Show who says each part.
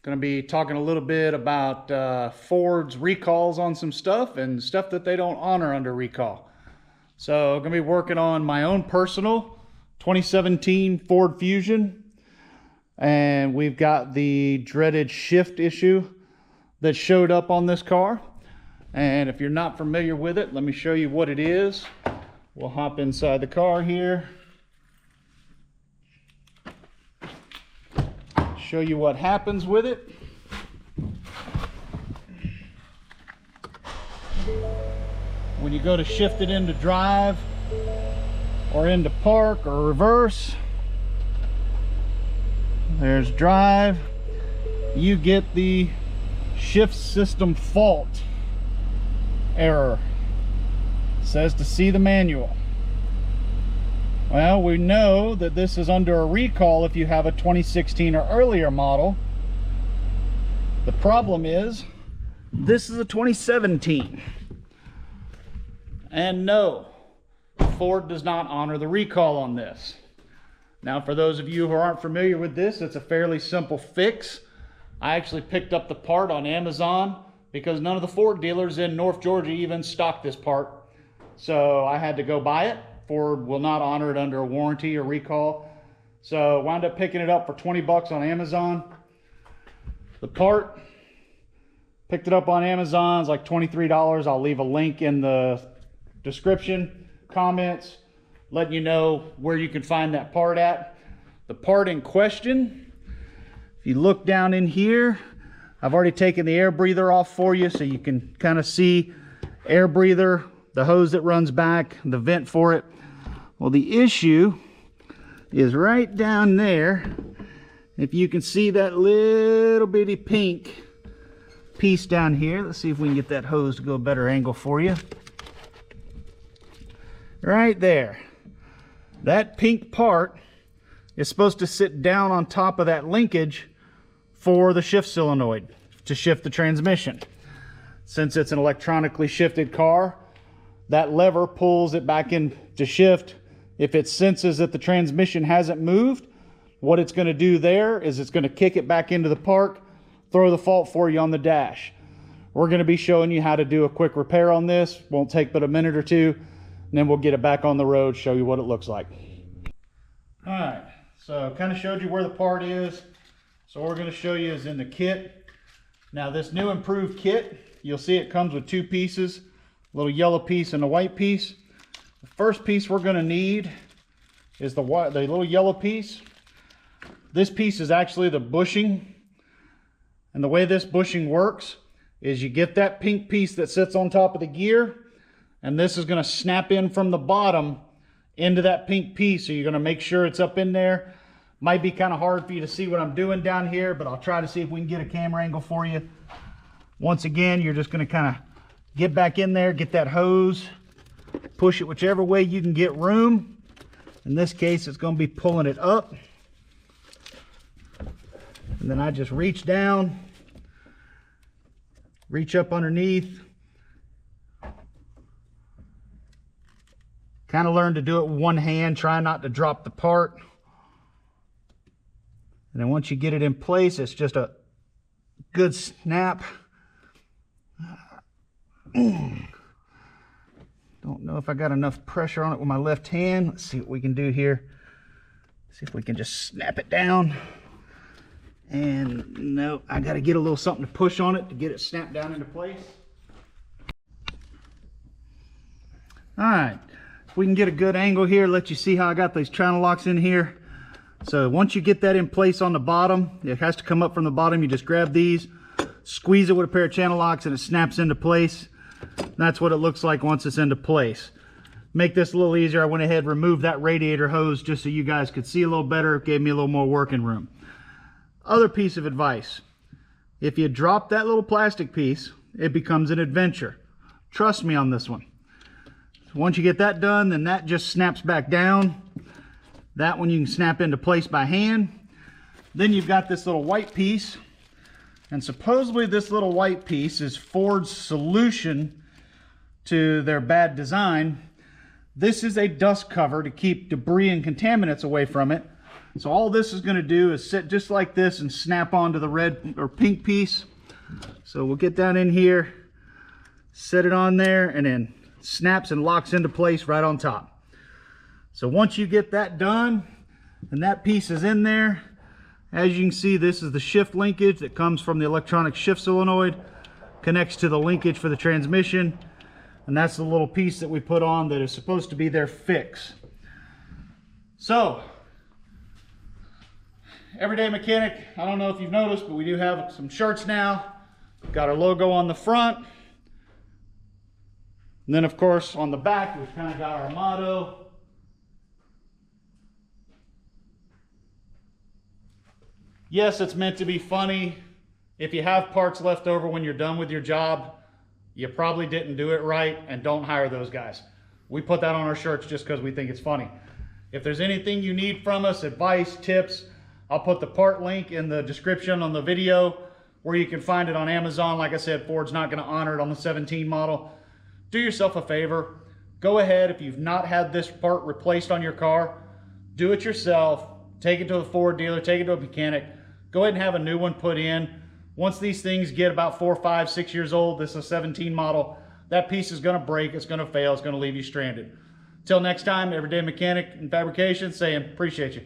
Speaker 1: Going to be talking a little bit about Ford's recalls on some stuff and stuff that they don't honor under recall. So I'm going to be working on my own personal 2017 Ford Fusion. And we've got the dreaded shift issue that showed up on this car. And if you're not familiar with it, let me show you what it is. We'll hop inside the car here. Show you what happens with it. When you go to shift it into drive or into park or reverse, there's drive, you get the shift system fault error. It says to see the manual. Well, we know that this is under a recall if you have a 2016 or earlier model. The problem is, this is a 2017. And no, Ford does not honor the recall on this. Now, for those of you who aren't familiar with this, it's a fairly simple fix. I actually picked up the part on Amazon because none of the Ford dealers in North Georgia even stock this part. So I had to go buy it. Ford will not honor it under a warranty or recall. So wound up picking it up for 20 bucks on Amazon. The part, picked it up on Amazon, it's like $23. I'll leave a link in the description, comments, letting you know where you can find that part at. The part in question, if you look down in here, I've already taken the air breather off for you so you can kind of see air breather, the hose that runs back, the vent for it. Well, the issue is right down there. If you can see that little bitty pink piece down here. Let's see if we can get that hose to go a better angle for you. Right there. That pink part is supposed to sit down on top of that linkage for the shift solenoid to shift the transmission. Since it's an electronically shifted car, that lever pulls it back in to shift. If it senses that the transmission hasn't moved, what it's going to do there is it's going to kick it back into the park, throw the fault for you on the dash. We're going to be showing you how to do a quick repair on this. Won't take but a minute or two, and then we'll get it back on the road, show you what it looks like. All right, so kind of showed you where the part is. So what we're going to show you is in the kit. Now this new improved kit, you'll see it comes with two pieces, a little yellow piece and a white piece. The first piece we're going to need is the little yellow piece. This piece is actually the bushing. And the way this bushing works is you get that pink piece that sits on top of the gear, and this is going to snap in from the bottom into that pink piece. So you're going to make sure it's up in there. Might be kind of hard for you to see what I'm doing down here, but I'll try to see if we can get a camera angle for you. Once again, you're just going to kind of get back in there, get that hose, push it whichever way you can get room. In this case, it's going to be pulling it up. And then I just reach down, reach up underneath. Kind of learn to do it with one hand, try not to drop the part. And then once you get it in place, it's just a good snap. Don't know if I got enough pressure on it with my left hand. Let's see what we can do here. See if we can just snap it down. And no, I got to get a little something to push on it to get it snapped down into place. All right, if we can get a good angle here, let you see how I got these channel locks in here. So once you get that in place on the bottom, it has to come up from the bottom. You just grab these, squeeze it with a pair of channel locks, and it snaps into place. That's what it looks like once it's into place. Make this a little easier, I went ahead and removed that radiator hose just so you guys could see a little better. It gave me a little more working room. Other piece of advice, if you drop that little plastic piece, it becomes an adventure. Trust me on this one. Once you get that done, then that just snaps back down. That one you can snap into place by hand. Then you've got this little white piece, and supposedly this little white piece is Ford's solution to their bad design. This is a dust cover to keep debris and contaminants away from it. So all this is going to do is sit just like this and snap onto the red or pink piece. So we'll get down in here, set it on there, and then snaps and locks into place right on top. So once you get that done and that piece is in there, as you can see, this is the shift linkage that comes from the electronic shift solenoid, connects to the linkage for the transmission, and that's the little piece that we put on that is supposed to be their fix. So Everyday Mechanic, I don't know if you've noticed, but we do have some shirts now. We've got our logo on the front. And then of course on the back, we've kind of got our motto. Yes, it's meant to be funny. If you have parts left over when you're done with your job, you probably didn't do it right, and don't hire those guys. We put that on our shirts just because we think it's funny. If there's anything you need from us, advice, tips, I'll put the part link in the description on the video where you can find it on Amazon. Like I said, Ford's not going to honor it on the 17 model. Do yourself a favor. Go ahead, if you've not had this part replaced on your car, do it yourself. Take it to a Ford dealer, take it to a mechanic. Go ahead and have a new one put in. Once these things get about 4, 5, 6 years old, this is a 17 model, that piece is going to break, it's going to fail, it's going to leave you stranded. Till next time, Everyday Mechanic and Fabrication saying, appreciate you.